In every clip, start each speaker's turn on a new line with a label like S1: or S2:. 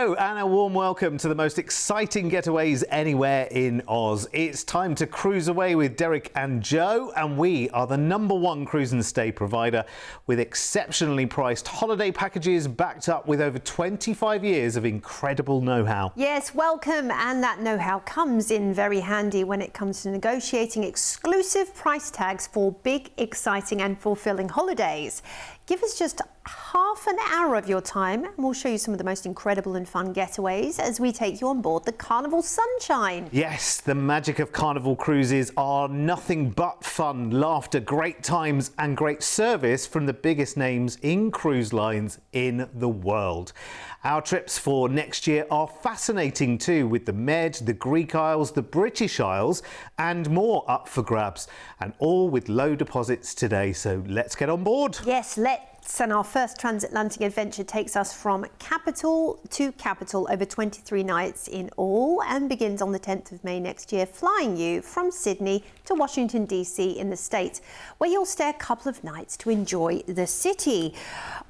S1: Hello and a warm welcome to the most exciting getaways anywhere in Oz. It's time to cruise away with Derek and Joe, and we are the #1 cruise and stay provider with exceptionally priced holiday packages backed up with over 25 years of incredible know-how.
S2: Yes, welcome, and that know-how comes in very handy when it comes to negotiating exclusive price tags for big, exciting and fulfilling holidays. Give us just half an hour of your time and we'll show you some of the most incredible and fun getaways as we take you on board the Carnival Sunshine.
S1: Yes, the magic of Carnival cruises are nothing but fun, laughter, great times and great service from the biggest names in cruise lines in the world. Our trips for next year are fascinating too, with the Med, the Greek Isles, the British Isles and more up for grabs, and all with low deposits today, so let's get on board.
S2: Yes, and our first transatlantic adventure takes us from capital to capital over 23 nights in all and begins on the 10th of May next year, flying you from Sydney to Washington DC in the States, where you'll stay a couple of nights to enjoy the city.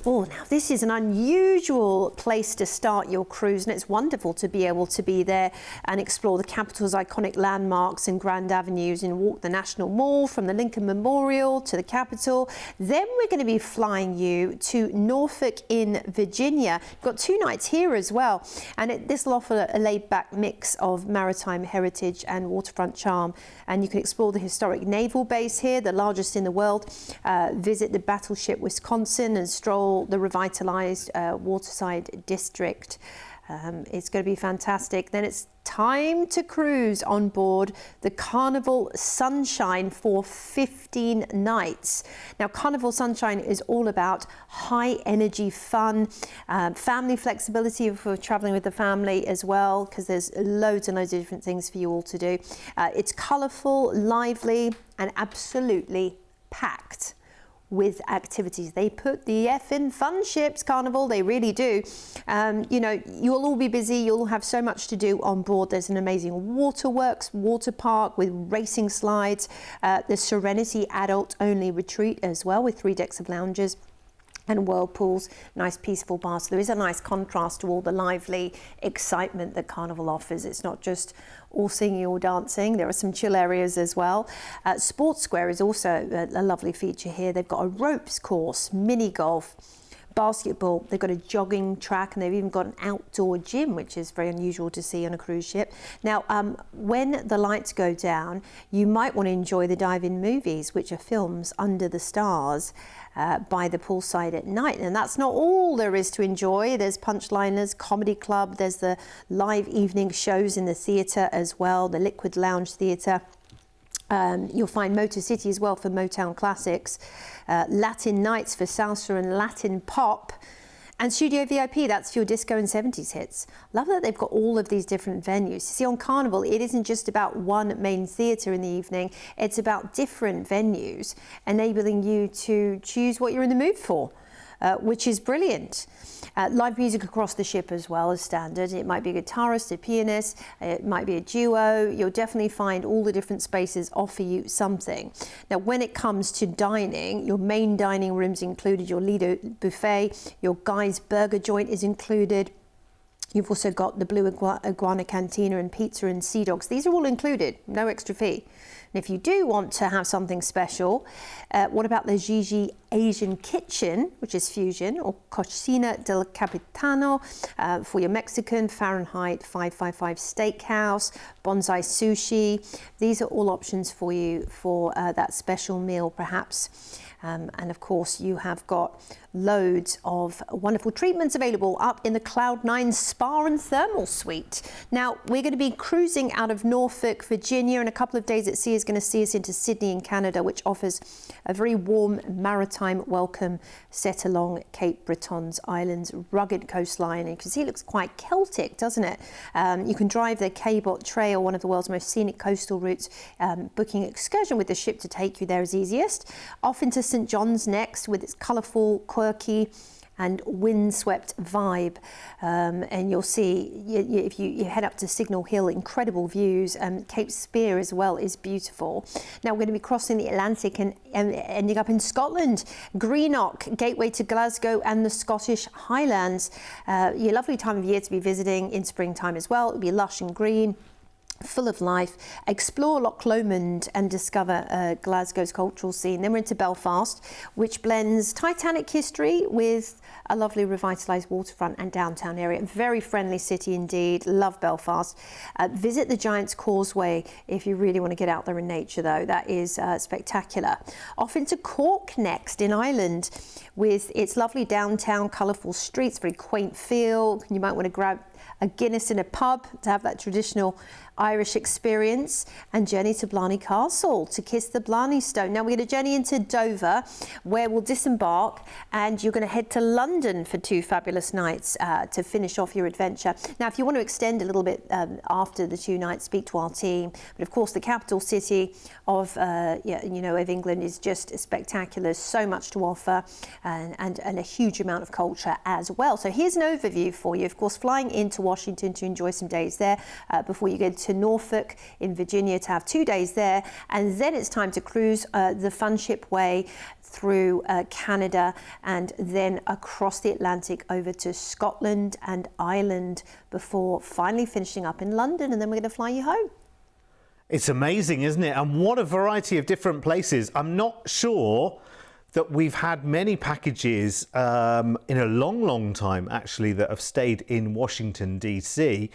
S2: Oh, now this is an unusual place to start your cruise, and it's wonderful to be able to be there and explore the capital's iconic landmarks and grand avenues and walk the National Mall from the Lincoln Memorial to the Capitol. Then we're going to be flying you to Norfolk in Virginia. We've got 2 nights here as well, and this will offer a laid-back mix of maritime heritage and waterfront charm, and you can explore the historic naval base here, the largest in the world, visit the battleship Wisconsin and stroll the revitalized waterside district. It's going to be fantastic. Then it's time to cruise on board the Carnival Sunshine for 15 nights. Now, Carnival Sunshine is all about high energy fun, family flexibility if we're traveling with the family as well, because there's loads and loads of different things for you all to do. It's colourful, lively and absolutely packed with activities. They put the effing fun ships, Carnival, they really do. You know, you'll all be busy, you'll have so much to do on board. There's an amazing waterworks, water park with racing slides, the Serenity adult only retreat as well with 3 decks of lounges and whirlpools, nice peaceful bars. So there is a nice contrast to all the lively excitement that Carnival offers. It's not just all singing or dancing. There are some chill areas as well. Sports Square is also a lovely feature here. They've got a ropes course, mini golf, basketball, they've got a jogging track, and they've even got an outdoor gym, which is very unusual to see on a cruise ship. Now, when the lights go down, you might want to enjoy the dive-in movies, which are films under the stars by the poolside at night. And that's not all there is to enjoy. There's punchliners, comedy club, there's the live evening shows in the theatre as well, the Liquid Lounge Theatre. You'll find Motor City as well for Motown classics, Latin nights for salsa and Latin pop, and Studio VIP, that's for your disco and 70s hits. Love that they've got all of these different venues. You see, on Carnival, it isn't just about one main theatre in the evening, it's about different venues, enabling you to choose what you're in the mood for. Which is brilliant. Live music across the ship as well as standard. It might be a guitarist, a pianist, it might be a duo. You'll definitely find all the different spaces offer you something. Now, when it comes to dining, your main dining rooms included, your Lido buffet, your Guy's burger joint is included. You've also got the Blue Iguana Cantina and pizza and sea dogs. These are all included, no extra fee. And if you do want to have something special, what about the Gigi Asian Kitchen, which is fusion, or Cocina del Capitano for your Mexican, Fahrenheit 555 Steakhouse, Bonsai Sushi. These are all options for you for that special meal, perhaps. And of course, you have got loads of wonderful treatments available up in the Cloud9 Spa and Thermal Suite. Now, we're going to be cruising out of Norfolk, Virginia, and a couple of days at sea is going to see us into Sydney in Canada, which offers a very warm maritime welcome set along Cape Breton's island's rugged coastline. And you can see it looks quite Celtic, doesn't it? You can drive the Cabot Trail, one of the world's most scenic coastal routes. Booking an excursion with the ship to take you there is easiest. Off into St John's next with its colourful, quirky and windswept vibe. And you'll see, if you head up to Signal Hill, incredible views. Cape Spear as well is beautiful. Now we're going to be crossing the Atlantic and ending up in Scotland. Greenock, gateway to Glasgow and the Scottish Highlands. Your lovely time of year to be visiting in springtime as well. It'll be lush and green, full of life. Explore Loch Lomond and discover Glasgow's cultural scene. Then we're into Belfast, which blends Titanic history with a lovely revitalised waterfront and downtown area. Very friendly city indeed. Love Belfast. Visit the Giant's Causeway if you really want to get out there in nature, though. That is spectacular. Off into Cork next in Ireland, with its lovely downtown, colourful streets, very quaint feel. You might want to grab a Guinness in a pub to have that traditional Irish experience, and journey to Blarney Castle to kiss the Blarney Stone. Now we're going to journey into Dover, where we'll disembark, and you're going to head to London for 2 fabulous nights to finish off your adventure. Now, if you want to extend a little bit after the 2 nights, speak to our team. But of course, the capital city of of England is just spectacular. So much to offer, and a huge amount of culture as well. So here's an overview for you. Of course, flying into Washington to enjoy some days there before you get to Norfolk in Virginia to have 2 days there, and then it's time to cruise the Fun Ship Way through Canada and then across the Atlantic over to Scotland and Ireland before finally finishing up in London, and then we're going to fly you home.
S1: It's amazing, isn't it? And what a variety of different places. I'm not sure that we've had many packages in a long time, actually, that have stayed in Washington, D.C.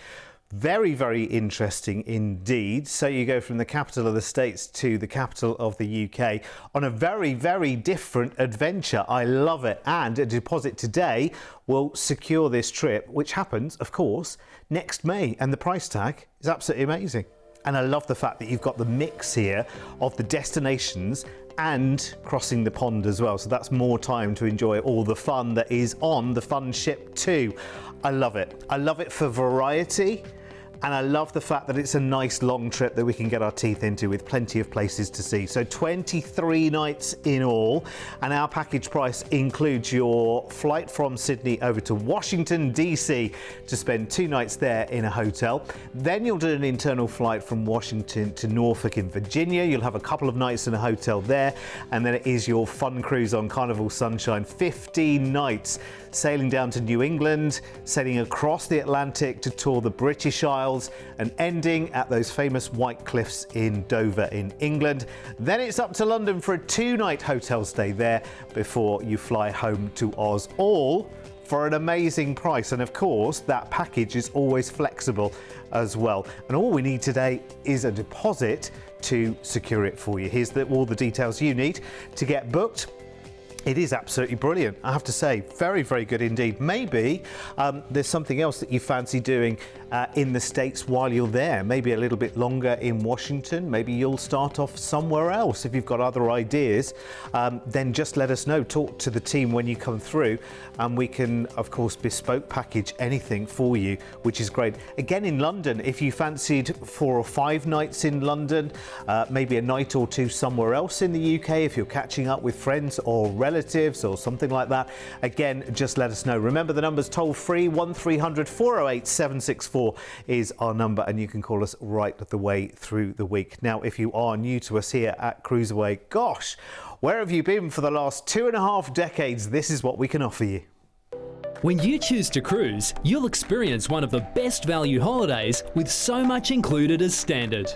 S1: Very, very interesting indeed. So you go from the capital of the States to the capital of the UK on a very, very different adventure. I love it. And a deposit today will secure this trip, which happens, of course, next May. And the price tag is absolutely amazing. And I love the fact that you've got the mix here of the destinations and crossing the pond as well. So that's more time to enjoy all the fun that is on the Fun Ship too. I love it. I love it for variety. And I love the fact that it's a nice long trip that we can get our teeth into with plenty of places to see. So 23 nights in all, and our package price includes your flight from Sydney over to Washington, D.C. to spend 2 nights there in a hotel. Then you'll do an internal flight from Washington to Norfolk in Virginia. You'll have a couple of nights in a hotel there, and then it is your fun cruise on Carnival Sunshine, 15 nights, sailing down to New England, sailing across the Atlantic to tour the British Isles, and ending at those famous White Cliffs in Dover in England. Then it's up to London for a 2-night hotel stay there before you fly home to Oz, all for an amazing price. And of course, that package is always flexible as well. And all we need today is a deposit to secure it for you. Here's all the details you need to get booked. It is absolutely brilliant, I have to say. Very, very good indeed. Maybe there's something else that you fancy doing in the States while you're there. Maybe a little bit longer in Washington. Maybe you'll start off somewhere else. If you've got other ideas, then just let us know. Talk to the team when you come through, and we can, of course, bespoke package anything for you, which is great. Again, in London, if you fancied 4 or 5 nights in London, maybe a night or 2 somewhere else in the UK, if you're catching up with friends or relatives or something like that, again, just let us know. Remember, the number's toll free. 1300 408 764 is our number, and you can call us right the way through the week. Now, if you are new to us here at CruiseAway, gosh, where have you been for the last 2.5 decades? This is what we can offer you.
S3: When you choose to cruise, you'll experience one of the best value holidays with so much included as standard.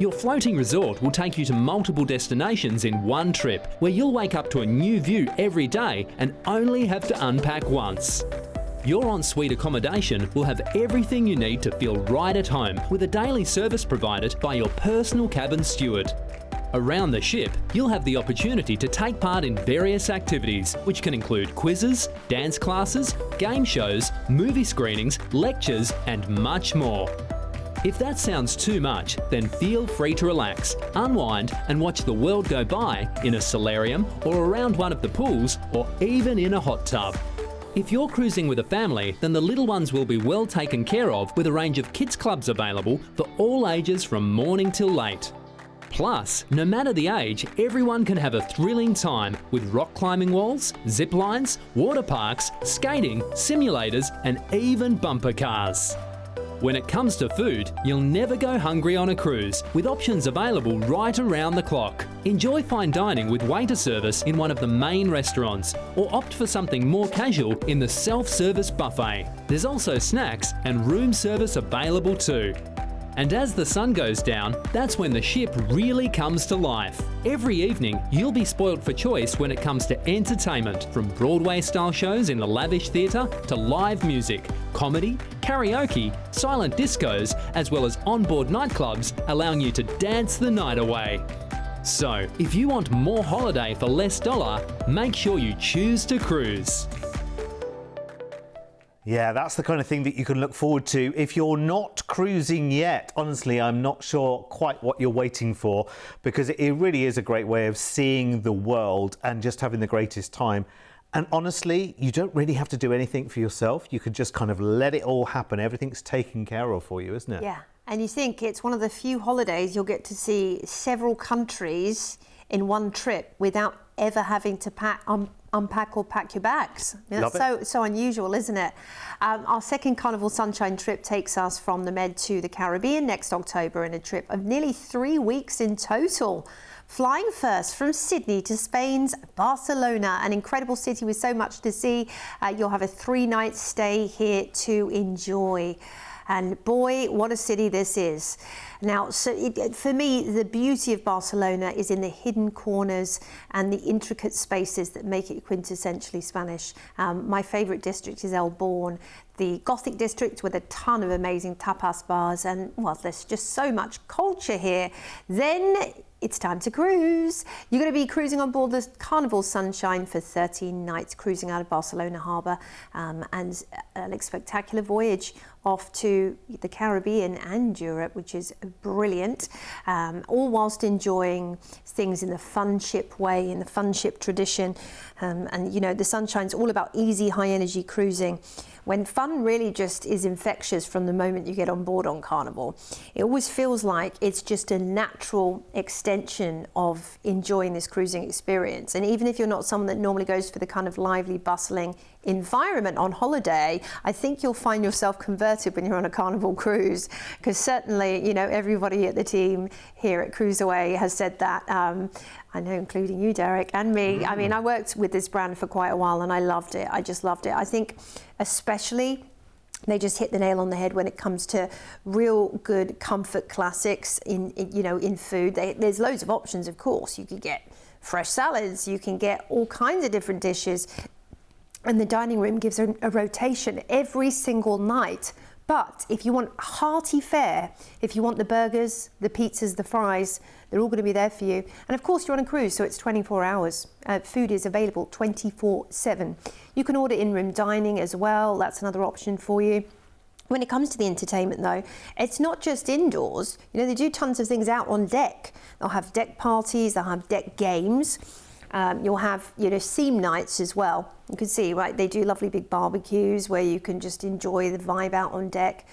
S3: Your floating resort will take you to multiple destinations in one trip, where you'll wake up to a new view every day and only have to unpack once. Your ensuite accommodation will have everything you need to feel right at home, with a daily service provided by your personal cabin steward. Around the ship, you'll have the opportunity to take part in various activities, which can include quizzes, dance classes, game shows, movie screenings, lectures, and much more. If that sounds too much, then feel free to relax, unwind, and watch the world go by in a solarium or around one of the pools, or even in a hot tub. If you're cruising with a family, then the little ones will be well taken care of, with a range of kids clubs available for all ages from morning till late. Plus, no matter the age, everyone can have a thrilling time with rock climbing walls, zip lines, water parks, skating, simulators, and even bumper cars. When it comes to food, you'll never go hungry on a cruise, with options available right around the clock. Enjoy fine dining with waiter service in one of the main restaurants, or opt for something more casual in the self-service buffet. There's also snacks and room service available too. And as the sun goes down, that's when the ship really comes to life. Every evening, you'll be spoilt for choice when it comes to entertainment, from Broadway-style shows in the lavish theatre to live music, comedy, karaoke, silent discos, as well as onboard nightclubs, allowing you to dance the night away. So, if you want more holiday for less dollar, make sure you choose to cruise.
S1: Yeah, that's the kind of thing that you can look forward to if you're not cruising yet. Honestly, I'm not sure quite what you're waiting for, because it really is a great way of seeing the world and just having the greatest time. And honestly, you don't really have to do anything for yourself. You could just kind of let it all happen. Everything's taken care of for you, isn't it?
S2: Yeah, and you think it's one of the few holidays you'll get to see several countries in one trip without ever having to unpack or pack your bags. That's so unusual, isn't it? Our second Carnival Sunshine trip takes us from the Med to the Caribbean next October in a trip of nearly 3 weeks in total. Flying first from Sydney to Spain's Barcelona, an incredible city with so much to see. You'll have a 3-night stay here to enjoy. And boy, what a city this is. Now, for me, the beauty of Barcelona is in the hidden corners and the intricate spaces that make it quintessentially Spanish. My favourite district is El Born, the Gothic district with a ton of amazing tapas bars, and well, there's just so much culture here. Then it's time to cruise. You're going to be cruising on board the Carnival Sunshine for 13 nights, cruising out of Barcelona Harbour, and a spectacular voyage off to the Caribbean and Europe, which is brilliant, all whilst enjoying things in the fun ship way, in the fun ship tradition. And you know, the Sunshine's all about easy, high energy cruising, when fun really just is infectious from the moment you get on board on Carnival. It always feels like it's just a natural extension of enjoying this cruising experience. And even if you're not someone that normally goes for the kind of lively, bustling environment on holiday, I think you'll find yourself converted when you're on a Carnival cruise, because certainly, you know, everybody at the team here at CruiseAway has said that. I know, including you, Derek, and me. I mean, I worked with this brand for quite a while and I loved it. I just loved it. I think especially they just hit the nail on the head when it comes to real good comfort classics in food. There's loads of options, of course. You could get fresh salads, you can get all kinds of different dishes. And the dining room gives a rotation every single night. But if you want hearty fare, if you want the burgers, the pizzas, the fries, they're all going to be there for you. And of course, you're on a cruise, so it's 24 hours. Food is available 24/7. You can order in-room dining as well. That's another option for you. When it comes to the entertainment, though, it's not just indoors. You know, they do tons of things out on deck. They'll have deck parties, they'll have deck games. You'll have, you know, theme nights as well. You can see, right, they do lovely big barbecues where you can just enjoy the vibe out on deck.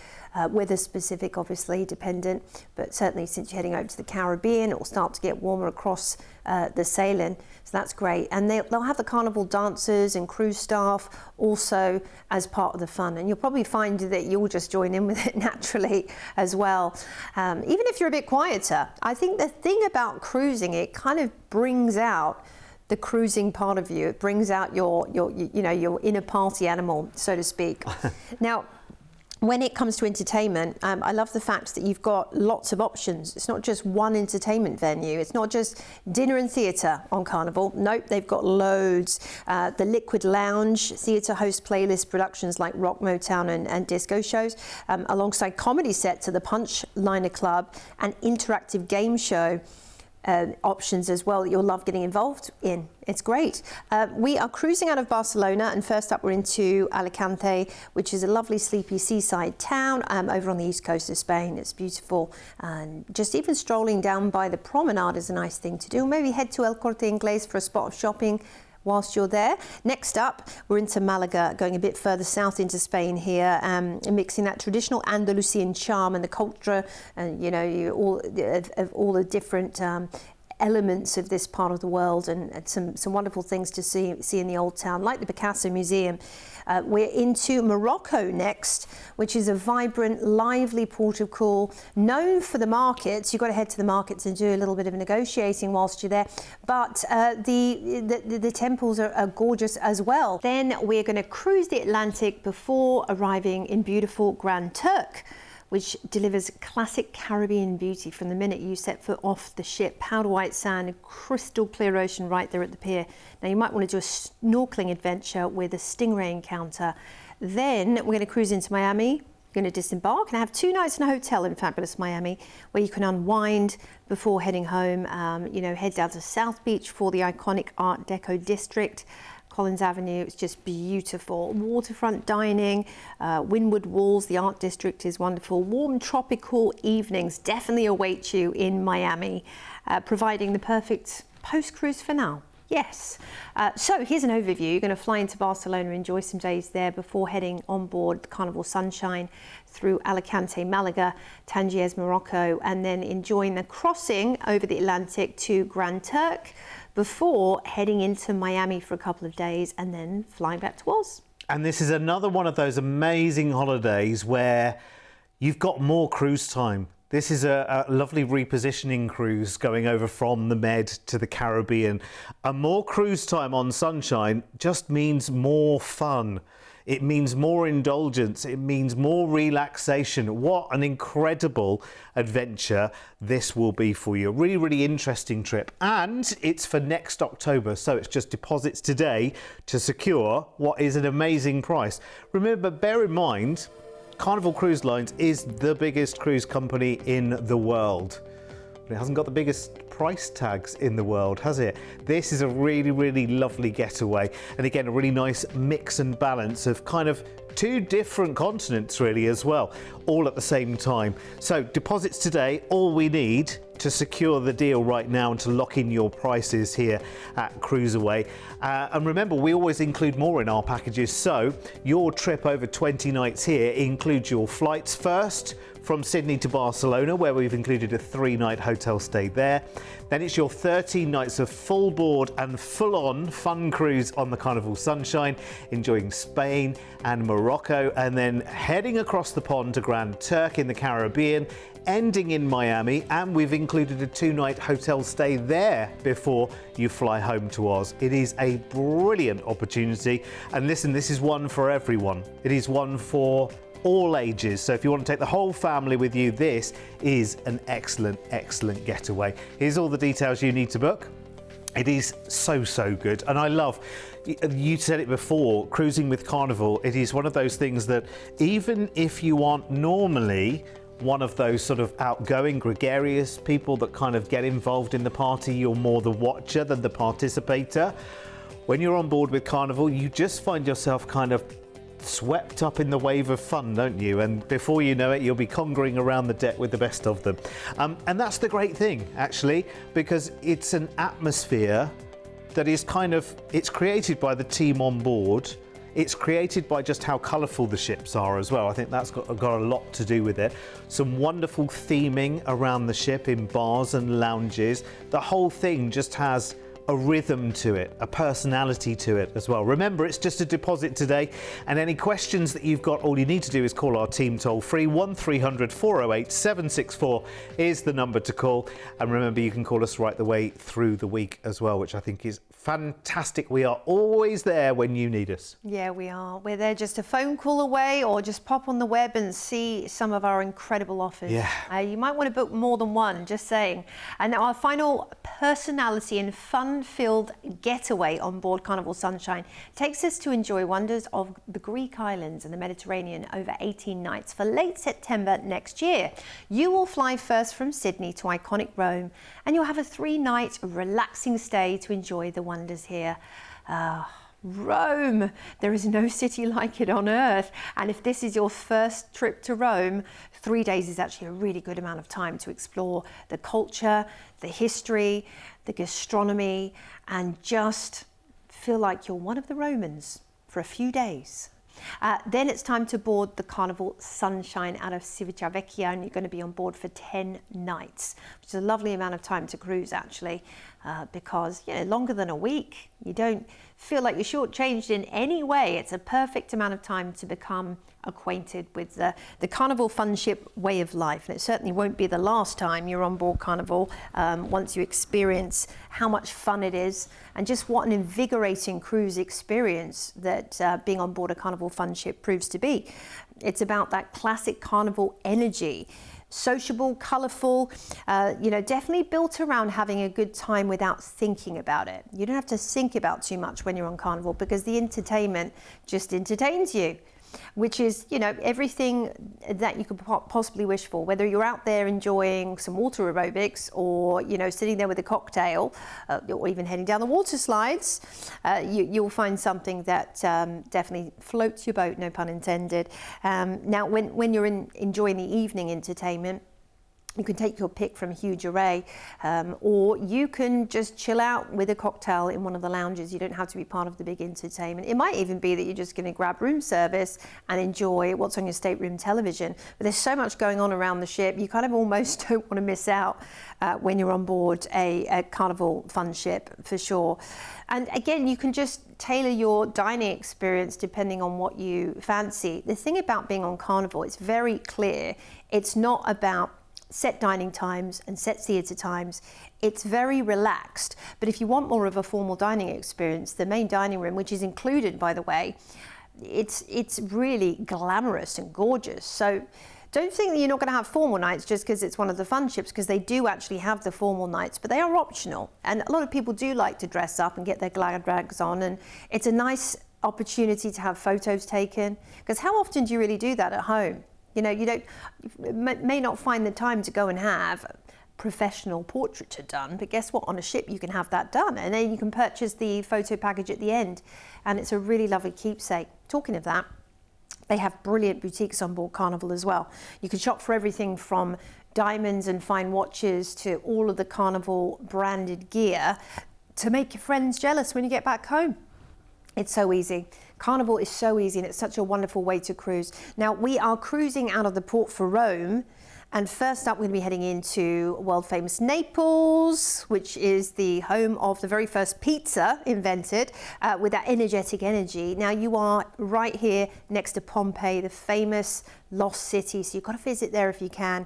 S2: Weather specific, obviously, dependent, but certainly since you're heading over to the Caribbean, it will start to get warmer across the sailing, so that's great. And they'll have the Carnival dancers and cruise staff also as part of the fun, and you'll probably find that you'll just join in with it naturally as well. Even if you're a bit quieter, I think the thing about cruising, it kind of brings out the cruising part of you. It brings out your inner party animal, so to speak. Now, when it comes to entertainment, I love the fact that you've got lots of options. It's not just one entertainment venue. It's not just dinner and theatre on Carnival. Nope, they've got loads. The Liquid Lounge theatre hosts playlist productions like rock, Motown and disco shows, alongside comedy sets at the Punch Liner Club and interactive game show options as well that you'll love getting involved in. It's great. We are cruising out of Barcelona, and first up we're into Alicante, which is a lovely sleepy seaside town over on the east coast of Spain. It's beautiful, and just even strolling down by the promenade is a nice thing to do. Maybe head to El Corte Inglés for a spot of shopping whilst you're there. Next up, we're into Malaga, going a bit further south into Spain here, mixing that traditional Andalusian charm and the culture, and all the different elements of this part of the world, and some wonderful things to see in the old town, like the Picasso Museum. We're into Morocco next, which is a vibrant, lively port of call, known for the markets. You've got to head to the markets and do a little bit of negotiating whilst you're there. But the temples are gorgeous as well. Then we're going to cruise the Atlantic before arriving in beautiful Grand Turk, which delivers classic Caribbean beauty from the minute you set foot off the ship. Powder white sand, crystal clear ocean right there at the pier. Now you might want to do a snorkeling adventure with a stingray encounter. Then we're going to cruise into Miami. We're going to disembark and have 2 nights in a hotel in fabulous Miami, where you can unwind before heading home. Head down to South Beach for the iconic Art Deco district. Collins Avenue, it's just beautiful. Waterfront dining, Windward Walls, the art district is wonderful. Warm tropical evenings definitely await you in Miami, providing the perfect post-cruise finale. Yes. So here's an overview. You're going to fly into Barcelona, enjoy some days there before heading on board the Carnival Sunshine through Alicante, Malaga, Tangiers, Morocco, and then enjoying the crossing over the Atlantic to Grand Turk before heading into Miami for a couple of days and then flying back to Oz.
S1: And this is another one of those amazing holidays where you've got more cruise time. This is a lovely repositioning cruise going over from the Med to the Caribbean. And more cruise time on Sunshine just means more fun. It means more indulgence. It means more relaxation. What an incredible adventure this will be for you. A really, really interesting trip. And it's for next October. So it's just deposits today to secure what is an amazing price. Remember, bear in mind, Carnival Cruise Lines is the biggest cruise company in the world. But it hasn't got the biggest price tags in the world, has it? This is a really, really lovely getaway. And again, a really nice mix and balance of kind of 2 different continents really as well, all at the same time. So deposits today, all we need to secure the deal right now and to lock in your prices here at CruiseAway. And remember, we always include more in our packages. So your trip over 20 nights here includes your flights first from Sydney to Barcelona, where we've included a 3-night hotel stay there. Then it's your 13 nights of full board and full-on fun cruise on the Carnival Sunshine, enjoying Spain and Morocco, and then heading across the pond to Grand Turk in the Caribbean, ending in Miami, and we've included a 2-night hotel stay there before you fly home to Oz. It is a brilliant opportunity, and listen, this is one for everyone. It is one for all ages. So if you want to take the whole family with you, this is an excellent, excellent getaway. Here's all the details you need to book. It is so, so good. And I love, you said it before, cruising with Carnival, it is one of those things that even if you aren't normally one of those sort of outgoing, gregarious people that kind of get involved in the party, you're more the watcher than the participator. When you're on board with Carnival, you just find yourself kind of swept up in the wave of fun, don't you? And before you know it, you'll be conquering around the deck with the best of them. And that's the great thing, actually, because it's an atmosphere that is it's created by the team on board. It's created by just how colourful the ships are as well. I think that's got a lot to do with it. Some wonderful theming around the ship in bars and lounges. The whole thing just has a rhythm to it, a personality to it as well. Remember, it's just a deposit today, and any questions that you've got, all you need to do is call our team toll free. 1300 408 764 is the number to call. And remember, you can call us right the way through the week as well, which I think is fantastic. We are always there when you need us.
S2: Yeah, we are. We're there just a phone call away, or just pop on the web and see some of our incredible offers.
S1: Yeah.
S2: You might want to book more than one, just saying. And our final personality and fun-filled getaway on board Carnival Sunshine takes us to enjoy wonders of the Greek islands and the Mediterranean over 18 nights for late September next year. You will fly first from Sydney to iconic Rome, and you'll have a 3-night relaxing stay to enjoy the wonders here. Rome, there is no city like it on earth. And if this is your first trip to Rome, 3 days is actually a really good amount of time to explore the culture, the history, the gastronomy, and just feel like you're one of the Romans for a few days. Then it's time to board the Carnival Sunshine out of Civitavecchia, and you're going to be on board for 10 nights, which is a lovely amount of time to cruise actually, because longer than a week. You don't feel like you're shortchanged in any way. It's a perfect amount of time to become acquainted with the Carnival fun ship way of life, and it certainly won't be the last time you're on board Carnival once you experience how much fun it is and just what an invigorating cruise experience that being on board a Carnival fun ship proves to be. It's about that classic Carnival energy. Sociable, colourful, definitely built around having a good time without thinking about it. You don't have to think about too much when you're on Carnival because the entertainment just entertains you, which is, everything that you could possibly wish for, whether you're out there enjoying some water aerobics or, sitting there with a cocktail or even heading down the water slides, you'll find something that definitely floats your boat, no pun intended. Now, when you're enjoying the evening entertainment, you can take your pick from a huge array, or you can just chill out with a cocktail in one of the lounges. You don't have to be part of the big entertainment. It might even be that you're just going to grab room service and enjoy what's on your stateroom television. But there's so much going on around the ship, you kind of almost don't want to miss out when you're on board a Carnival fun ship, for sure. And again, you can just tailor your dining experience depending on what you fancy. The thing about being on Carnival, it's very clear. It's not about set dining times and set theatre times. It's very relaxed. But if you want more of a formal dining experience, the main dining room, which is included, by the way, it's really glamorous and gorgeous. So don't think that you're not going to have formal nights just because it's one of the fun ships, because they do actually have the formal nights, but they are optional. And a lot of people do like to dress up and get their glad rags on, and it's a nice opportunity to have photos taken, because how often do you really do that at home? You may not find the time to go and have professional portraiture done, but guess what? On a ship, you can have that done, and then you can purchase the photo package at the end, and it's a really lovely keepsake. Talking of that, they have brilliant boutiques on board Carnival as well. You can shop for everything from diamonds and fine watches to all of the Carnival branded gear to make your friends jealous when you get back home. It's so easy. Carnival is so easy, and it's such a wonderful way to cruise. Now, we are cruising out of the port for Rome, and first up we're going to be heading into world famous Naples, which is the home of the very first pizza invented, with that energetic energy. Now, you are right here next to Pompeii, the famous lost city, so you've got to visit there if you can,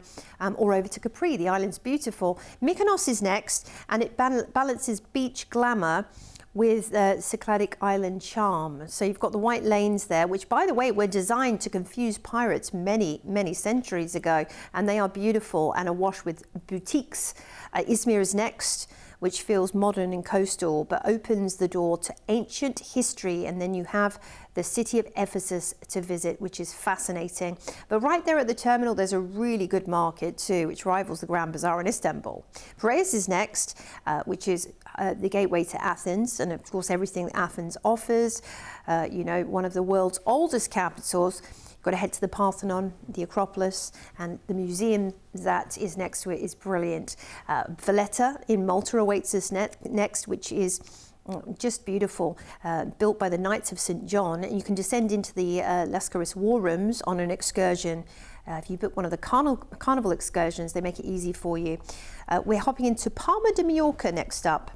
S2: or over to Capri. The island's beautiful. Mykonos is next, and it balances beach glamour with Cycladic island charm. So you've got the white lanes there, which, by the way, were designed to confuse pirates many, many centuries ago, and they are beautiful and awash with boutiques. Izmir is next, which feels modern and coastal, but opens the door to ancient history, and then you have the city of Ephesus to visit, which is fascinating. But right there at the terminal, there's a really good market too, which rivals the Grand Bazaar in Istanbul. Piraeus is next, which is the gateway to Athens, and of course everything that Athens offers. One of the world's oldest capitals. You've got to head to the Parthenon, the Acropolis, and the museum that is next to it is brilliant. Valletta in Malta awaits us next, which is just beautiful, built by the Knights of St. John. And you can descend into the Lascaris War Rooms on an excursion. If you book one of the Carnival excursions, they make it easy for you. We're hopping into Palma de Mallorca next up,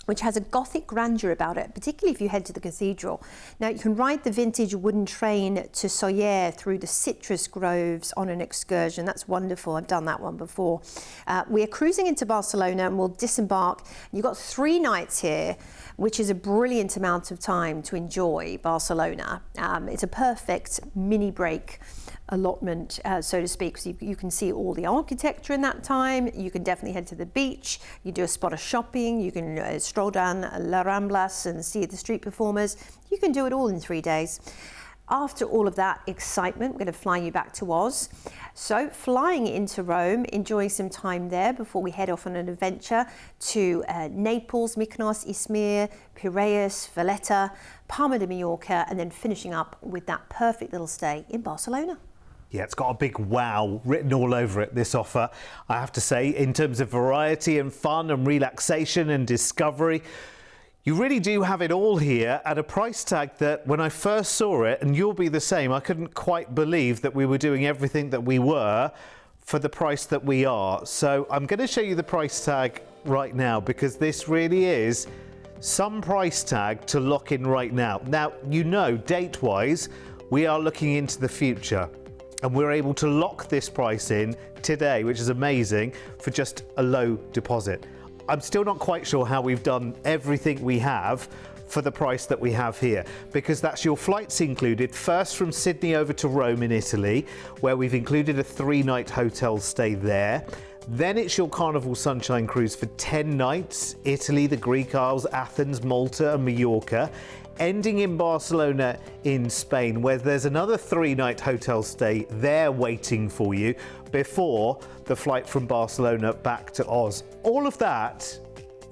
S2: which has a Gothic grandeur about it, particularly if you head to the cathedral. Now, you can ride the vintage wooden train to Soller through the citrus groves on an excursion. That's wonderful. I've done that one before. We are cruising into Barcelona, and we'll disembark. You've got 3 nights here, which is a brilliant amount of time to enjoy Barcelona. It's a perfect mini break allotment, so to speak, so you can see all the architecture in that time. You can definitely head to the beach. You do a spot of shopping. You can stroll down La Ramblas and see the street performers. You can do it all in 3 days. After all of that excitement, we're going to fly you back to Oz. So flying into Rome, enjoying some time there before we head off on an adventure to Naples, Mykonos, Izmir, Piraeus, Valletta, Palma de Mallorca, and then finishing up with that perfect little stay in Barcelona.
S1: Yeah, it's got a big wow written all over it, this offer, I have to say, in terms of variety and fun and relaxation and discovery. You really do have it all here at a price tag that when I first saw it, and you'll be the same, I couldn't quite believe that we were doing everything that we were for the price that we are. So I'm going to show you the price tag right now, because this really is some price tag to lock in right now. Now, you know, date-wise, we are looking into the future, and we're able to lock this price in today, which is amazing, for just a low deposit. I'm still not quite sure how we've done everything we have for the price that we have here, because that's your flights included, first from Sydney over to Rome in Italy, where we've included a 3-night hotel stay there. Then it's your Carnival Sunshine Cruise for 10 nights, Italy, the Greek Isles, Athens, Malta and Mallorca, ending in Barcelona in Spain, where there's another 3-night hotel stay there waiting for you before the flight from Barcelona back to Oz. All of that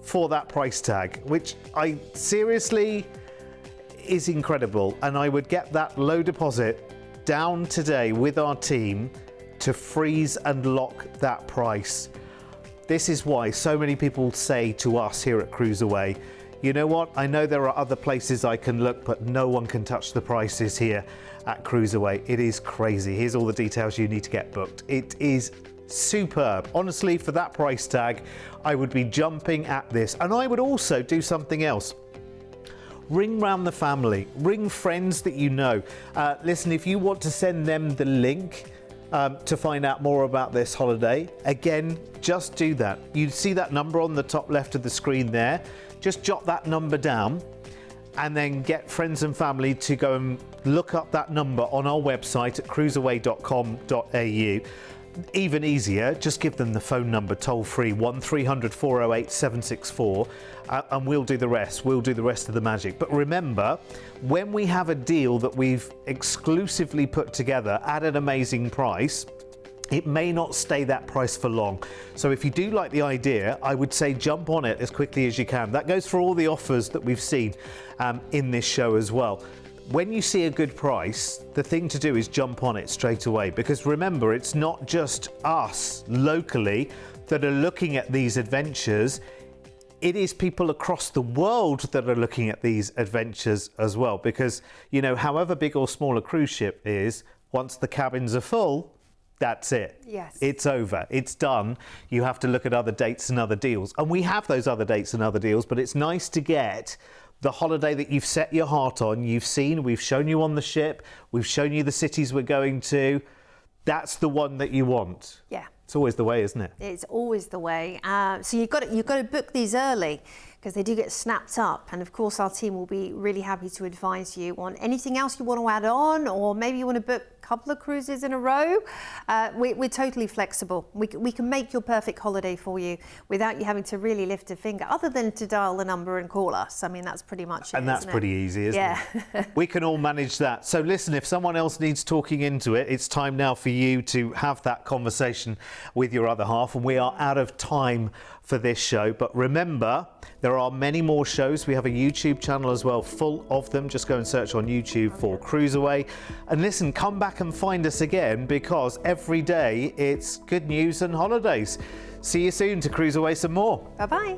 S1: for that price tag, which I seriously is incredible. And I would get that low deposit down today with our team to freeze and lock that price. This is why so many people say to us here at CruiseAway, you know what, I know there are other places I can look, but no one can touch the prices here at CruiseAway. It is crazy. Here's all the details you need to get booked. It is superb. Honestly, for that price tag, I would be jumping at this. And I would also do something else. Ring round the family, ring friends that you know. Listen, if you want to send them the link to find out more about this holiday, again, just do that. You see that number on the top left of the screen there. Just jot that number down and then get friends and family to go and look up that number on our website at cruiseaway.com.au. Even easier, just give them the phone number toll free 1300 408 764 and we'll do the rest. We'll do the rest of the magic. But remember, when we have a deal that we've exclusively put together at an amazing price, it may not stay that price for long. So if you do like the idea, I would say jump on it as quickly as you can. That goes for all the offers that we've seen in this show as well. When you see a good price, the thing to do is jump on it straight away, because remember, it's not just us locally that are looking at these adventures. It is people across the world that are looking at these adventures as well, because, you know, however big or small a cruise ship is, once the cabins are full, that's it.
S2: Yes.
S1: It's over. It's done. You have to look at other dates and other deals. And we have those other dates and other deals, but it's nice to get the holiday that you've set your heart on. You've seen, we've shown you on the ship, we've shown you the cities we're going to. That's the one that you want.
S2: Yeah.
S1: It's always the way, isn't it?
S2: It's always the way. So you've got to book these early, because they do get snapped up. And of course, our team will be really happy to advise you on anything else you want to add on, or maybe you want to book a couple of cruises in a row. We're totally flexible. We can make your perfect holiday for you without you having to really lift a finger, other than to dial the number and call us. I mean, that's pretty much it.
S1: And that's pretty easy, isn't it? We can all manage that. So listen, if someone else needs talking into it, it's time now for you to have that conversation with your other half. And we are out of time for this show. But remember, there are many more shows. We have a YouTube channel as well, full of them. Just go and search on YouTube for CruiseAway. And listen, come back and find us again, because every day it's good news and holidays. See you soon to CruiseAway some more.
S2: Bye-bye.